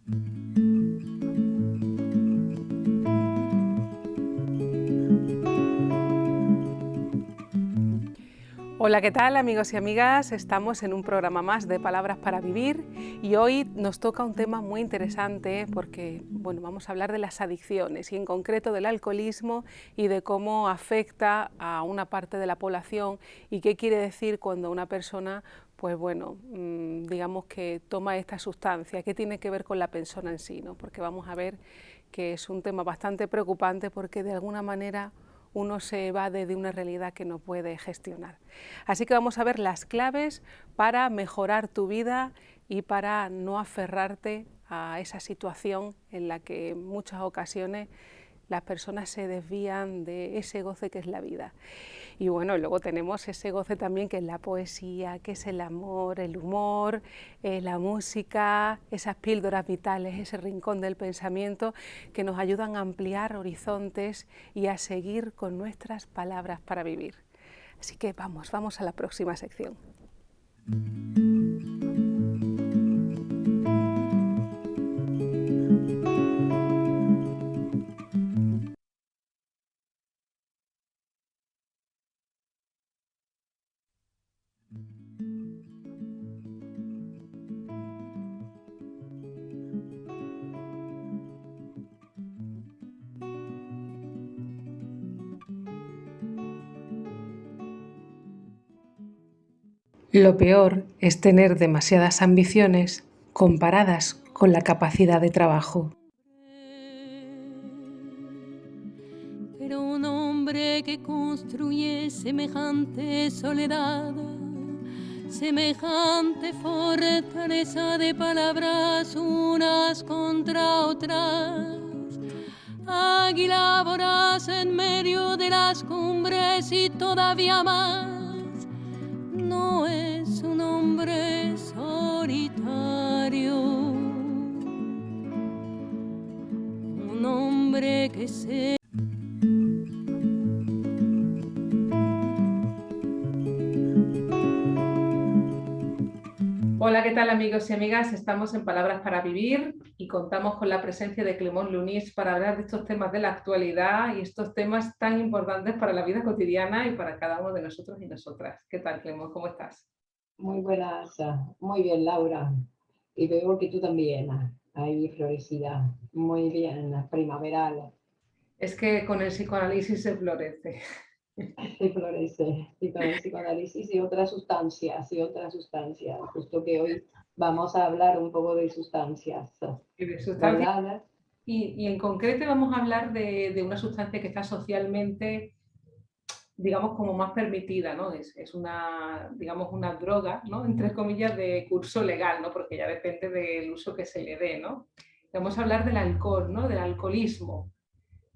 Hola, ¿qué tal amigos y amigas? Estamos en un programa más de Palabras para Vivir y hoy nos toca un tema muy interesante porque vamos a hablar de las adicciones y en concreto del alcoholismo y de cómo afecta a una parte de la población y qué quiere decir cuando una persona digamos que toma esta sustancia, qué tiene que ver con la persona en sí, ¿no? Porque vamos a ver que es un tema bastante preocupante porque de alguna manera uno se evade de una realidad que no puede gestionar. Así que vamos a ver las claves para mejorar tu vida y para no aferrarte a esa situación en la que en muchas ocasiones las personas se desvían de ese goce que es la vida. Y bueno, luego tenemos ese goce también que es la poesía, que es el amor, el humor, la música, esas píldoras vitales, ese rincón del pensamiento que nos ayudan a ampliar horizontes y a seguir con nuestras palabras para vivir. Así que vamos a la próxima sección. Lo peor es tener demasiadas ambiciones comparadas con la capacidad de trabajo. Pero un hombre que construye semejante soledad, semejante fortaleza de palabras unas contra otras, águila voraz en medio de las cumbres y todavía más, no es un hombre solitario, un hombre que se... Hola, ¿qué tal amigos y amigas? Estamos en Palabras para Vivir y contamos con la presencia de Clément Lunis para hablar de estos temas de la actualidad y estos temas tan importantes para la vida cotidiana y para cada uno de nosotros y nosotras. ¿Qué tal, Clément? ¿Cómo estás? Muy buenas, muy bien, Laura. Y veo que tú también, ahí florecida, muy bien, primaveral, Es que con el psicoanálisis se florece. y florece, y con el psicoanálisis y otras sustancias, justo que hoy vamos a hablar un poco de sustancias, Y de sustancias. ¿verdad? Y en concreto vamos a hablar de una sustancia que está socialmente, digamos, como más permitida, ¿no? Es una, digamos, una droga, ¿no? Entre comillas, de curso legal, ¿no? Porque ya depende del uso que se le dé, ¿no? Vamos a hablar del alcohol, ¿no? Del alcoholismo,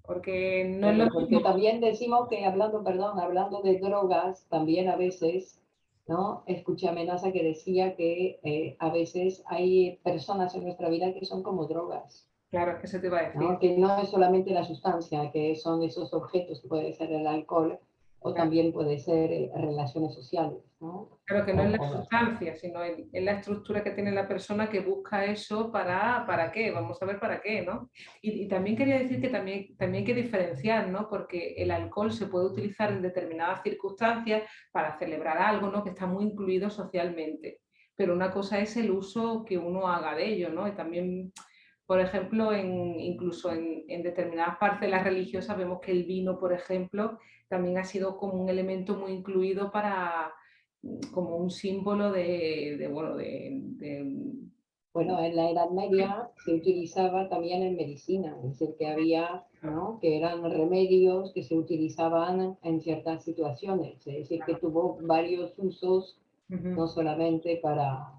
porque no es lo Claro, porque mismo. también decimos que hablando de drogas, también a veces, ¿no? Escuché amenaza que decía que a veces hay personas en nuestra vida que son como drogas. Claro, es que se te va a decir. ¿No? Que no es solamente la sustancia, que son esos objetos que puede ser el alcohol o Claro, también puede ser relaciones sociales, ¿no? claro que no es la sustancia, sino es la estructura que tiene la persona que busca eso para qué, vamos a ver para qué, ¿no? Y también quería decir que también hay que diferenciar, ¿no? Porque el alcohol se puede utilizar en determinadas circunstancias para celebrar algo, ¿no? Que está muy incluido socialmente. Pero una cosa es el uso que uno haga de ello, ¿no? Y también, por ejemplo, incluso en determinadas parcelas religiosas vemos que el vino, por ejemplo, también ha sido como un elemento muy incluido para como un símbolo Bueno, en la Edad Media se utilizaba también en medicina, es decir, que había, ¿no? Que eran remedios que se utilizaban en ciertas situaciones, es decir, que tuvo varios usos, no solamente para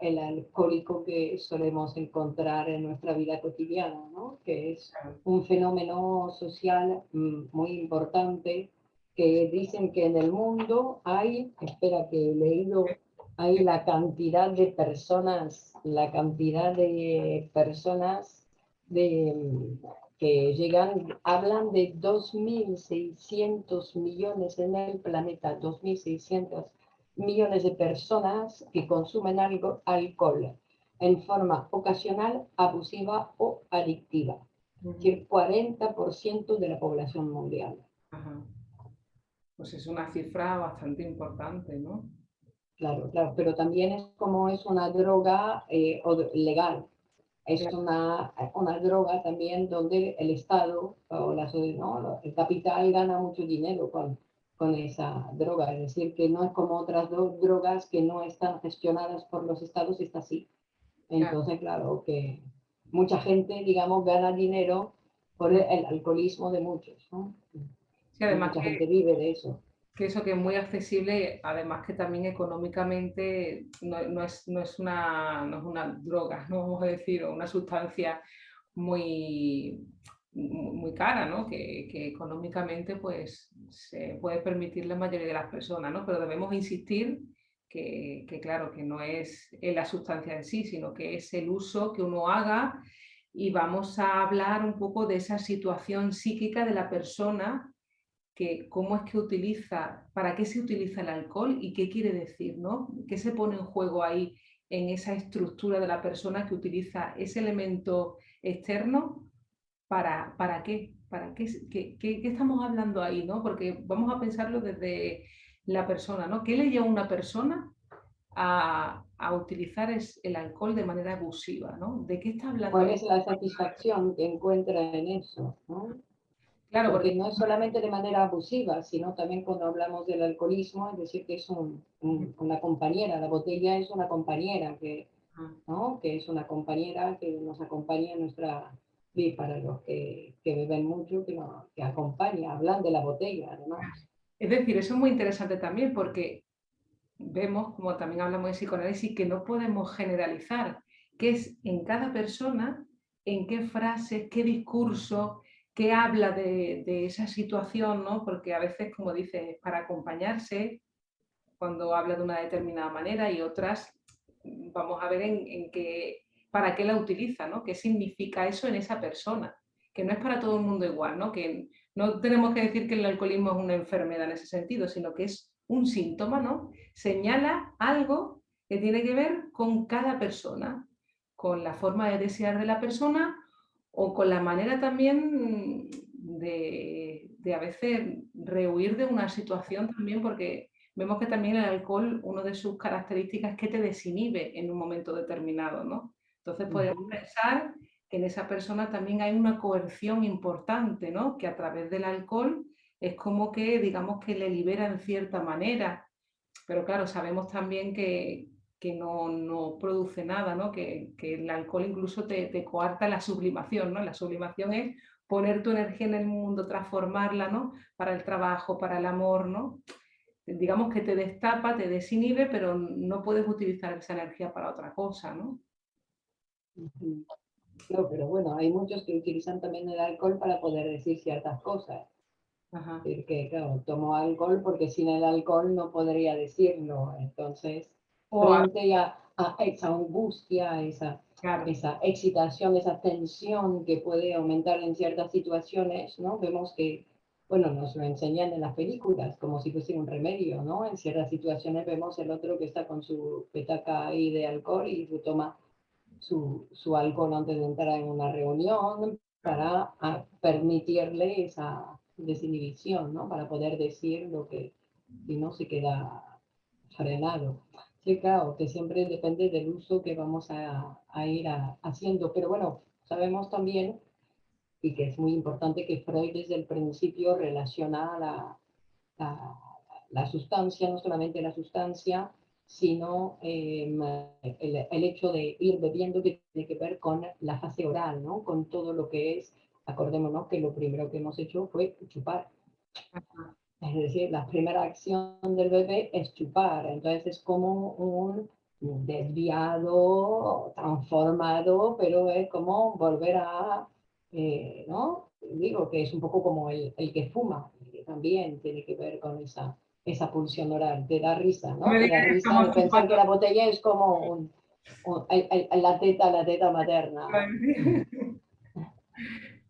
el alcohólico que solemos encontrar en nuestra vida cotidiana, ¿no? Que es un fenómeno social muy importante, que dicen que en el mundo hay, espera que he leído, hay la cantidad de personas que llegan, hablan de 2.600 millones en el planeta, 2.600 millones de personas que consumen alcohol. en forma ocasional, abusiva o adictiva. Es decir, 40% de la población mundial. Ajá. Pues es una cifra bastante importante, ¿no? Claro, claro, pero también es como es una droga legal. Es una droga también donde el Estado o ¿no? el capital gana mucho dinero con esa droga. Es decir, que no es como otras drogas que no están gestionadas por los estados, está así. Claro. Entonces, claro, que mucha gente, digamos, gana dinero por el alcoholismo de muchos, ¿no? Sí, además Mucha gente vive de eso. que eso que es muy accesible, además que también económicamente no es una droga, no vamos a decir, o una sustancia muy, muy cara, ¿no? Que económicamente pues se puede permitir la mayoría de las personas, ¿no? Pero debemos insistir que claro, que no es la sustancia en sí, sino que es el uso que uno haga, y vamos a hablar un poco de esa situación psíquica de la persona, que cómo es que utiliza, para qué se utiliza el alcohol y qué quiere decir, ¿no? ¿Qué se pone en juego ahí en esa estructura de la persona que utiliza ese elemento externo? ¿Para qué? ¿Para qué estamos hablando ahí, ¿no? Porque vamos a pensarlo desde la persona, ¿no? ¿Qué le lleva a una persona a utilizar el alcohol de manera abusiva, ¿no? ¿De qué está hablando ¿Cuál ahí? es la satisfacción que encuentra en eso, ¿no? Claro, Porque porque... no es solamente de manera abusiva, sino también cuando hablamos del alcoholismo, es decir, que es una compañera, la botella es una compañera, ¿no? Que es una compañera que nos acompaña en nuestra vida, para los que beben mucho, que acompaña, hablan de la botella, además. Es decir, eso es muy interesante también, porque vemos, como también hablamos de psicoanálisis, que no podemos generalizar, que es en cada persona, en qué frases, qué discurso, qué habla de esa situación, ¿no? Porque a veces, como dices, para acompañarse, cuando habla de una determinada manera, y otras vamos a ver en qué, para qué la utiliza, ¿no? ¿Qué significa eso en esa persona? Que no es para todo el mundo igual, ¿no? Que no tenemos que decir que el alcoholismo es una enfermedad en ese sentido, sino que es un síntoma, ¿no? Señala algo que tiene que ver con cada persona, con la forma de desear de la persona, o con la manera también de a veces rehuir de una situación también, porque vemos que también el alcohol, una de sus características es que te desinhibe en un momento determinado, ¿no? Entonces podemos pensar que en esa persona también hay una coerción importante, ¿no? Que a través del alcohol es como que, digamos, que le libera en cierta manera. Pero claro, sabemos también que no produce nada, ¿no? Que el alcohol incluso te coarta la sublimación, ¿no? La sublimación es poner tu energía en el mundo, transformarla, ¿no? Para el trabajo, para el amor, ¿no? Digamos que te destapa, te desinhibe, pero no puedes utilizar esa energía para otra cosa, ¿no? No, pero bueno, hay muchos que utilizan también el alcohol para poder decir ciertas cosas. Ajá. Es decir, que claro, tomo alcohol porque sin el alcohol no podría decirlo. Entonces, O frente a esa angustia, claro, esa excitación, esa tensión que puede aumentar en ciertas situaciones, ¿no? Vemos que, bueno, nos lo enseñan en las películas como si fuese un remedio, ¿no? En ciertas situaciones vemos el otro que está con su petaca ahí de alcohol y se toma su alcohol antes de entrar en una reunión para permitirle esa desinhibición, ¿no? Para poder decir lo que si no se queda frenado. Sí, claro, que siempre depende del uso que vamos a ir haciendo. Pero bueno, sabemos también, y que es muy importante, que Freud desde el principio relaciona la, la sustancia, no solamente la sustancia, sino el hecho de ir bebiendo, que tiene que ver con la fase oral, ¿no? Con todo lo que es, acordémonos que lo primero que hemos hecho fue chupar. Es decir, la primera acción del bebé es chupar, entonces es como un desviado, transformado, pero es como volver ¿no? Digo que es un poco como el que fuma, que también tiene que ver con esa pulsión oral. Te da risa, no ¿no? me Te digas da que risa de estamos pensar que chupando. la botella es como la teta materna.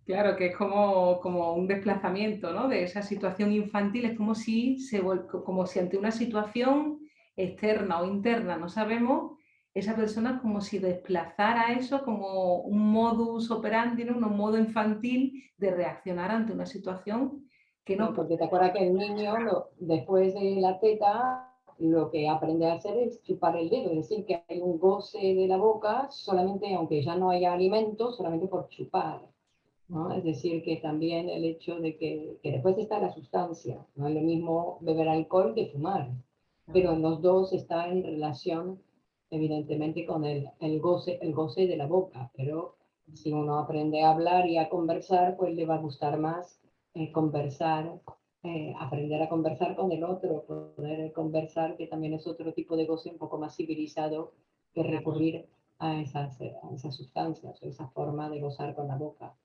Claro, que es como un desplazamiento, ¿no? De esa situación infantil, es como si, como si ante una situación externa o interna, no sabemos, esa persona es como si desplazara eso como un modus operandi, ¿no? Un modo infantil de reaccionar ante una situación que no No, puede. porque te acuerdas que el niño, después de la teta, lo que aprende a hacer es chupar el dedo, es decir, que hay un goce de la boca solamente, aunque ya no haya alimento, solamente por chupar, ¿no? Es decir, que también el hecho de que después está la sustancia, no es lo mismo beber alcohol que fumar, pero en los dos está en relación, evidentemente, con el goce de la boca, pero si uno aprende a hablar y a conversar, pues le va a gustar más conversar, aprender a conversar con el otro, poder conversar, que también es otro tipo de goce un poco más civilizado que recurrir a esas sustancias, o esa forma de gozar con la boca.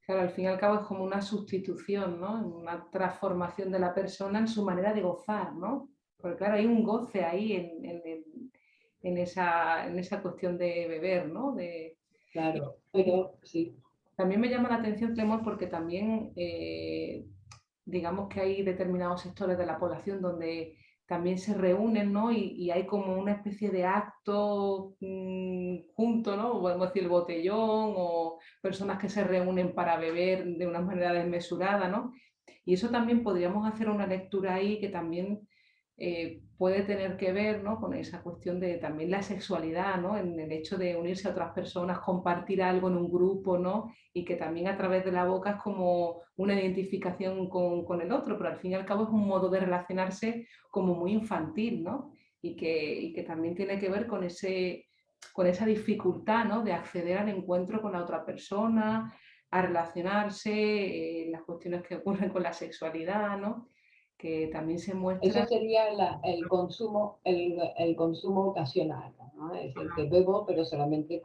Claro, al fin y al cabo es como una sustitución, ¿no? Una transformación de la persona en su manera de gozar, ¿no? Porque claro, hay un goce ahí en esa cuestión de beber, ¿no? Claro, pero sí. También me llama la atención, Clemón, porque también digamos que hay determinados sectores de la población donde también se reúnen, ¿no? Y hay como una especie de acto junto, ¿no? Podemos decir el botellón o personas que se reúnen para beber de una manera desmesurada, ¿no? Y eso también podríamos hacer una lectura ahí que también puede tener que ver, ¿no? Con esa cuestión de también la sexualidad, ¿no? En el hecho de unirse a otras personas, compartir algo en un grupo, ¿no? Y que también a través de la boca es como una identificación con el otro, pero al fin y al cabo es un modo de relacionarse como muy infantil, ¿no? Y que también tiene que ver con esa dificultad, ¿no? De acceder al encuentro con la otra persona, a relacionarse, las cuestiones que ocurren con la sexualidad, ¿no? Que también se Eso muestra. sería el consumo ocasional, ¿no? Es el que bebo, pero solamente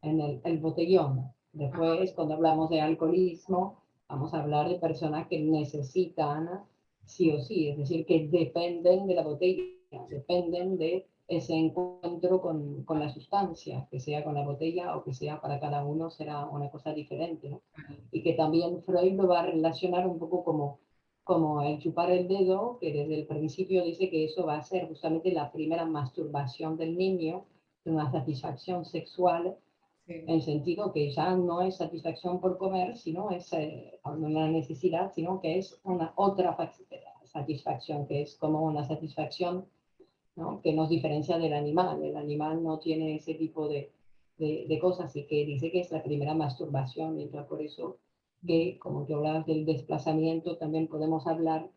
en el botellón. Después, cuando hablamos de alcoholismo, vamos a hablar de personas que necesitan sí o sí, es decir, que dependen de la botella, dependen de ese encuentro con la sustancia, que sea con la botella o que sea para cada uno, será una cosa diferente, ¿no? Y que también Freud lo va a relacionar un poco como el chupar el dedo, que desde el principio dice que eso va a ser justamente la primera masturbación del niño, una satisfacción sexual, Sí. en el sentido que ya no es satisfacción por comer, sino es una necesidad, sino que es una otra satisfacción, que es como una satisfacción, ¿no? Que nos diferencia del animal. El animal no tiene ese tipo de cosas y que dice que es la primera masturbación, y entonces por eso que, como que hablabas del desplazamiento, también podemos hablar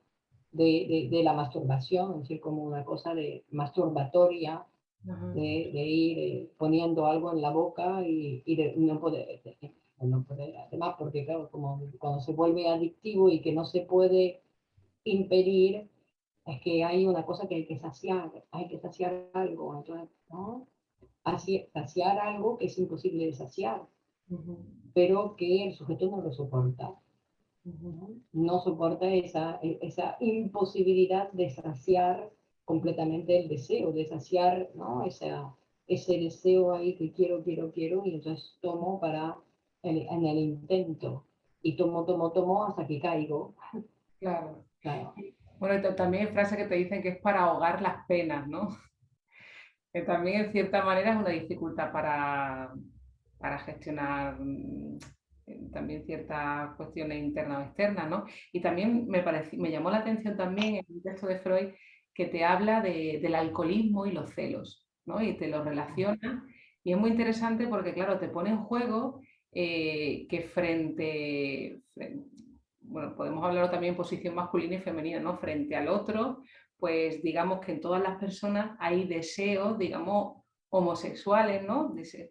de la masturbación, es decir, como una cosa de masturbatoria, Ajá. de ir poniendo algo en la boca y de no poder, además, porque claro, como cuando se vuelve adictivo y que no se puede impedir, es que hay una cosa que hay que saciar algo, entonces, ¿no? Saciar algo que es imposible de saciar, Ujú, pero que el sujeto no lo soporta. ujú. ¿No? No soporta esa imposibilidad de saciar completamente el deseo, de saciar, ¿no? Ese deseo ahí que quiero, y entonces tomo en el intento, y tomo hasta que caigo. Claro. Claro. Bueno, también hay frases que te dicen que es para ahogar las penas, ¿no? Que también en cierta manera es una dificultad para gestionar también ciertas cuestiones internas o externas, ¿no? Y también me llamó la atención también en un texto de Freud que te habla del alcoholismo y los celos, ¿no? Y te lo relaciona. Y es muy interesante porque, claro, te pone en juego que bueno, podemos hablarlo también en posición masculina y femenina, ¿no? Frente al otro, pues digamos que en todas las personas hay deseos, digamos, homosexuales, ¿no? Deseos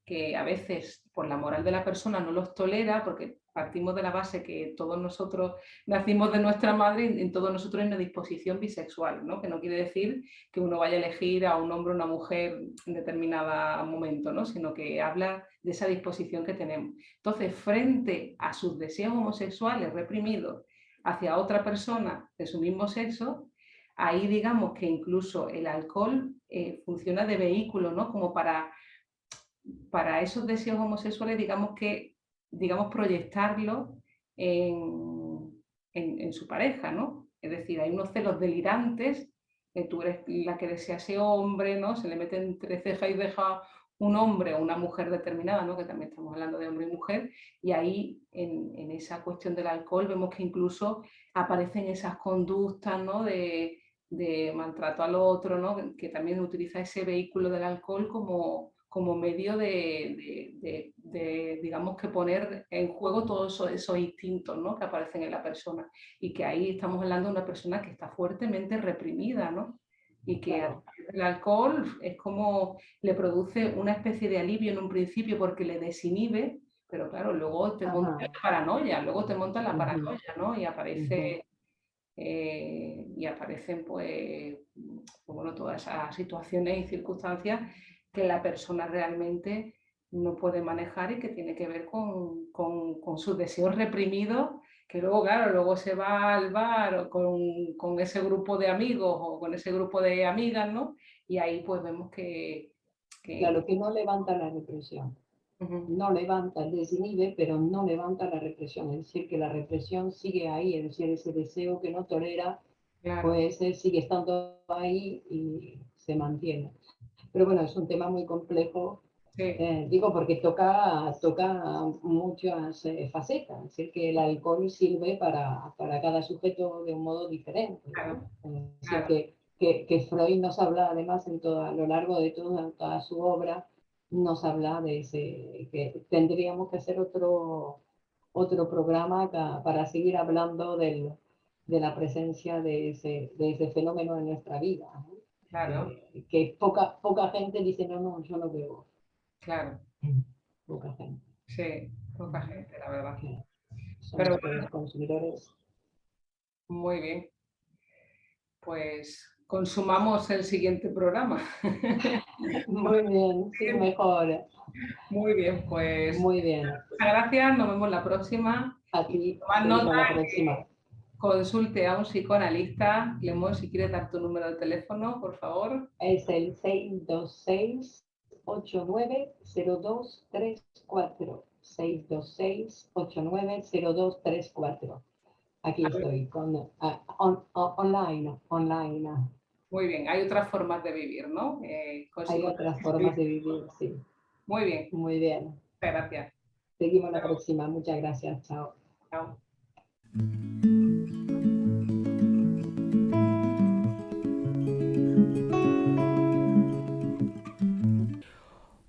que a veces por la moral de la persona no los tolera, porque partimos de la base que todos nosotros nacimos de nuestra madre y en todos nosotros hay una disposición bisexual, ¿no? Que no quiere decir que uno vaya a elegir a un hombre o una mujer en determinado momento, ¿no? Sino que habla de esa disposición que tenemos. Entonces, frente a sus deseos homosexuales reprimidos hacia otra persona de su mismo sexo, ahí digamos que incluso el alcohol funciona de vehículo, ¿no? Como para esos deseos homosexuales, digamos proyectarlo en su pareja, ¿no? Es decir, hay unos celos delirantes tú eres la que desea ese hombre, ¿no? Se le mete entre ceja y ceja un hombre o una mujer determinada, ¿no? Que también estamos hablando de hombre y mujer, y ahí en esa cuestión del alcohol vemos que incluso aparecen esas conductas, ¿no? De maltrato al otro, ¿no? Que también utiliza ese vehículo del alcohol como medio de, digamos, que poner en juego todos esos instintos, ¿no? Que aparecen en la persona, y que ahí estamos hablando de una persona que está fuertemente reprimida, ¿no? Y que Claro. el alcohol es como le produce una especie de alivio en un principio porque le desinhibe, pero claro, luego te monta la Ajá. paranoia, luego te monta la Ujú, paranoia, ¿no? Y ujú. aparecen pues bueno, todas esas situaciones y circunstancias que la persona realmente no puede manejar y que tiene que ver con sus deseos reprimidos, que luego, claro, luego se va al bar o con ese grupo de amigos o con ese grupo de amigas, ¿no? Y ahí pues vemos que Claro que no levanta la represión. ujú, No levanta, desinhibe, pero no levanta la represión. Es decir, que la represión sigue ahí, es decir, ese deseo que no tolera, claro, pues sigue estando ahí y se mantiene. Pero bueno, es un tema muy complejo, sí, digo, porque toca muchas facetas. Es decir, que el alcohol sirve para cada sujeto de un modo diferente, claro, ¿no? Es decir, claro, que Freud nos habla, además, a lo largo de toda su obra, nos habla de ese, que tendríamos que hacer otro programa para seguir hablando de la presencia de ese fenómeno en nuestra vida, ¿no? claro, Que poca gente dice, no, no, yo no bebo. claro, Poca gente. sí, poca gente, la verdad. Que somos Pero todos consumidores. muy bien, pues consumamos el siguiente programa. Muy bien, sí, mejor. Muy bien, pues Muy bien. muchas gracias, nos vemos la próxima. A Y ti, tomad nota seguimos la próxima. que consulte a un psicoanalista. Clemón, si quieres dar tu número de teléfono, por favor. Es el 626-890234. 626-890234. Aquí estoy, online. Muy bien, hay otras formas de vivir, ¿no? Hay Consigo. otras formas de vivir, sí. Muy bien, Muy bien. muchas gracias. Seguimos la próxima. Muchas gracias. Chao. Chao.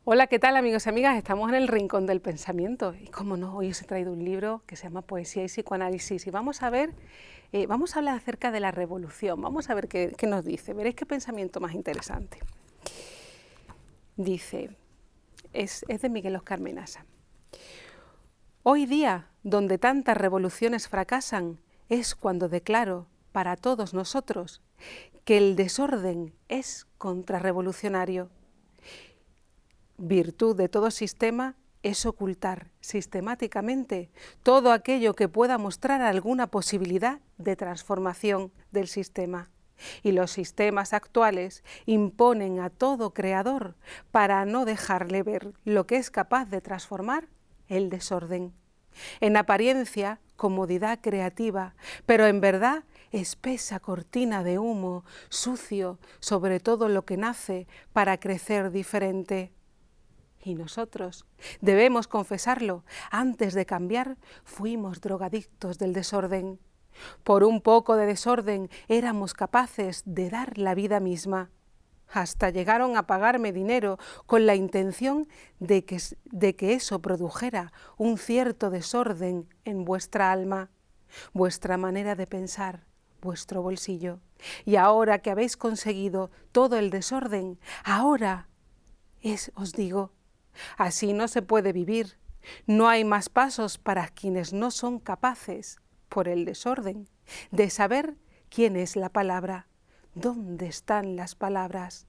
Hola, ¿qué tal amigos y amigas? Estamos en el Rincón del Pensamiento y como no, hoy os he traído un libro que se llama Poesía y Psicoanálisis y vamos a ver, vamos a hablar acerca de la revolución, vamos a ver qué nos dice, veréis qué pensamiento más interesante. Dice, es de Miguel Oscar Menasa. Hoy día, donde tantas revoluciones fracasan, es cuando declaro para todos nosotros que el desorden es contrarrevolucionario. Virtud de todo sistema es ocultar sistemáticamente todo aquello que pueda mostrar alguna posibilidad de transformación del sistema. Y los sistemas actuales imponen a todo creador para no dejarle ver lo que es capaz de transformar el desorden. En apariencia, comodidad creativa, pero en verdad espesa cortina de humo, sucio sobre todo lo que nace para crecer diferente. Y nosotros, debemos confesarlo, antes de cambiar fuimos drogadictos del desorden. Por un poco de desorden éramos capaces de dar la vida misma. Hasta llegaron a pagarme dinero con la intención de que eso produjera un cierto desorden en vuestra alma, vuestra manera de pensar, vuestro bolsillo. Y ahora que habéis conseguido todo el desorden, ahora os digo, así no se puede vivir. No hay más pasos para quienes no son capaces, por el desorden, de saber quién es la palabra, dónde están las palabras,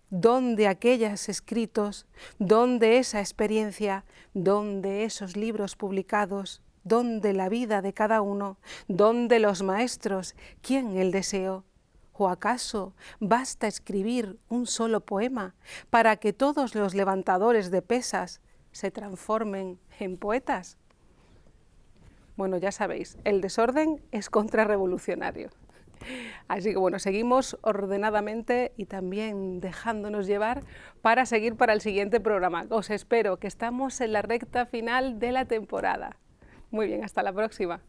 dónde aquellos escritos, dónde esa experiencia, dónde esos libros publicados, dónde la vida de cada uno, dónde los maestros, quién el deseo. ¿O acaso basta escribir un solo poema para que todos los levantadores de pesas se transformen en poetas? Bueno, ya sabéis, el desorden es contrarrevolucionario. Así que bueno, seguimos ordenadamente y también dejándonos llevar para seguir para el siguiente programa. Os espero, que estamos en la recta final de la temporada. Muy bien, hasta la próxima.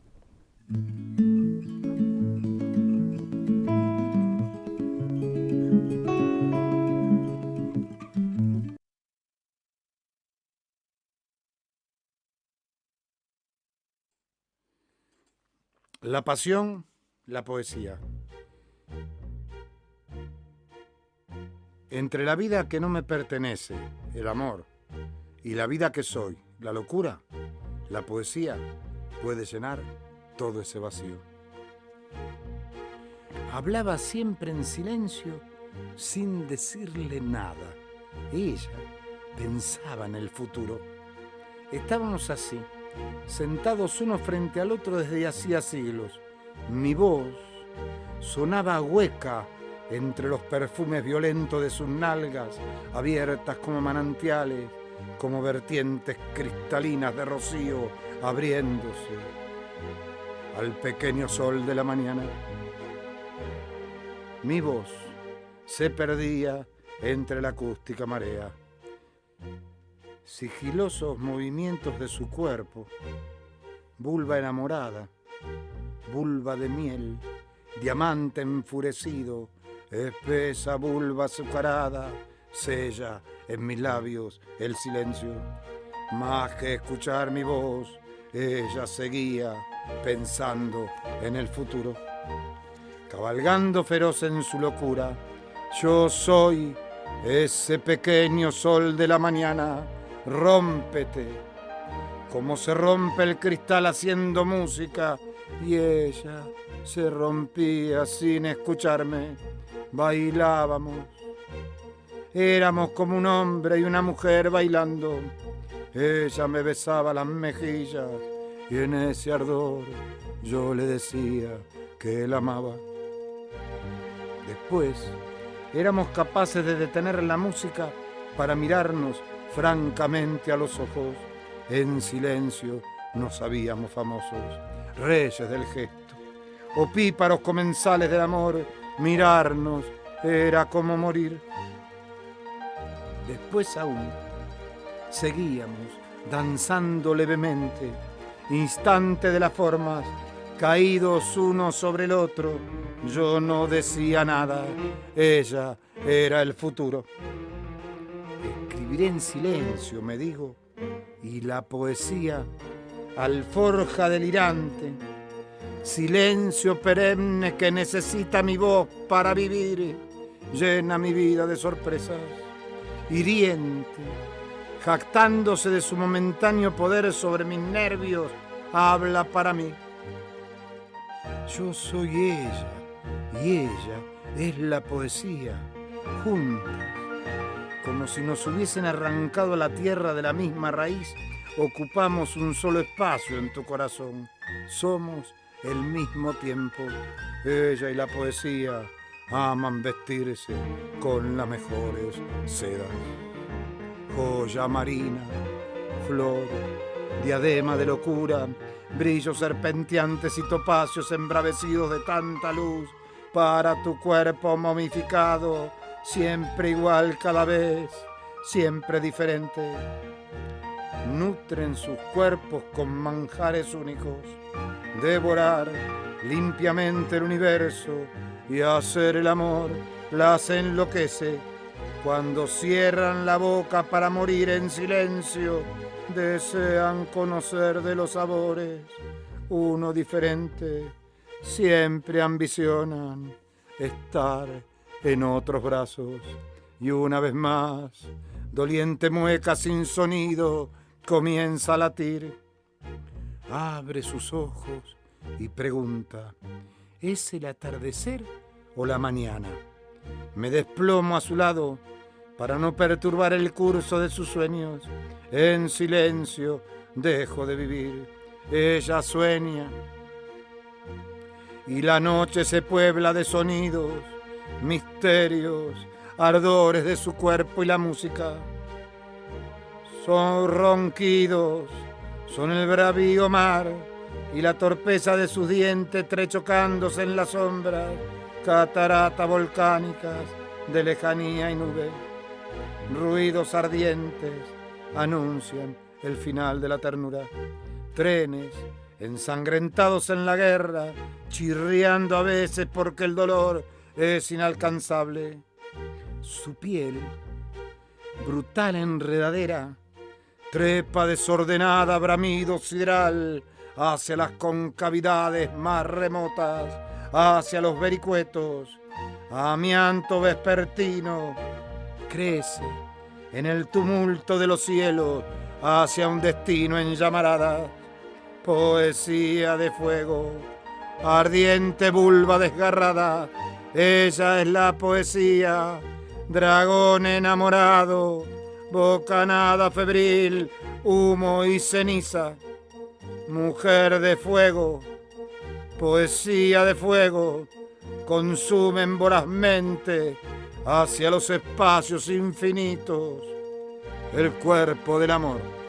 La pasión, la poesía. Entre la vida que no me pertenece, el amor, y la vida que soy, la locura, la poesía puede llenar todo ese vacío. Hablaba siempre en silencio, sin decirle nada. Ella pensaba en el futuro. Estábamos así, sentados uno frente al otro desde hacía siglos. Mi voz sonaba hueca entre los perfumes violentos de sus nalgas, abiertas como manantiales, como vertientes cristalinas de rocío, abriéndose al pequeño sol de la mañana. Mi voz se perdía entre la acústica marea. Sigilosos movimientos de su cuerpo, vulva enamorada, vulva de miel, diamante enfurecido, espesa vulva azucarada, sella en mis labios el silencio. Más que escuchar mi voz, ella seguía pensando en el futuro. Cabalgando feroz en su locura, yo soy ese pequeño sol de la mañana. Rómpete, como se rompe el cristal haciendo música, y ella se rompía sin escucharme. Bailábamos, éramos como un hombre y una mujer bailando. Ella me besaba las mejillas y en ese ardor yo le decía que la amaba. Después éramos capaces de detener la música para mirarnos francamente a los ojos. En silencio nos sabíamos famosos, reyes del gesto, opíparos comensales del amor. Mirarnos era como morir. Después aún seguíamos danzando levemente, instante de las formas, caídos uno sobre el otro. Yo no decía nada, ella era el futuro. Escribiré en silencio, me digo, y la poesía, alforja delirante, silencio perenne que necesita mi voz para vivir, llena mi vida de sorpresas, hiriente, jactándose de su momentáneo poder sobre mis nervios, habla para mí. Yo soy ella y ella es la poesía, juntas, como si nos hubiesen arrancado la tierra de la misma raíz. Ocupamos un solo espacio en tu corazón, somos el mismo tiempo. Ella y la poesía aman vestirse con las mejores sedas. Joya marina, flor, diadema de locura, brillos serpenteantes y topacios embravecidos de tanta luz, para tu cuerpo momificado, siempre igual cada vez, siempre diferente. Nutren sus cuerpos con manjares únicos, devorar limpiamente el universo y hacer el amor las enloquece. Cuando cierran la boca para morir en silencio, desean conocer de los sabores uno diferente. Siempre ambicionan estar en otros brazos. Y una vez más, doliente mueca sin sonido, comienza a latir. Abre sus ojos y pregunta, ¿es el atardecer o la mañana? Me desplomo a su lado para no perturbar el curso de sus sueños. En silencio dejo de vivir. Ella sueña y la noche se puebla de sonidos, misterios, ardores de su cuerpo, y la música son ronquidos, son el bravío mar y la torpeza de sus dientes trechocándose en la sombra, cataratas volcánicas de lejanía y nube. Ruidos ardientes anuncian el final de la ternura. Trenes ensangrentados en la guerra, chirriando a veces porque el dolor es inalcanzable. Su piel, brutal enredadera, trepa desordenada, bramido sideral, hacia las concavidades más remotas, hacia los vericuetos. Amianto vespertino crece en el tumulto de los cielos hacia un destino en llamarada. Poesía de fuego, ardiente vulva desgarrada, ella es la poesía. Dragón enamorado, bocanada febril, humo y ceniza. Mujer de fuego, poesía de fuego, consumen vorazmente hacia los espacios infinitos el cuerpo del amor.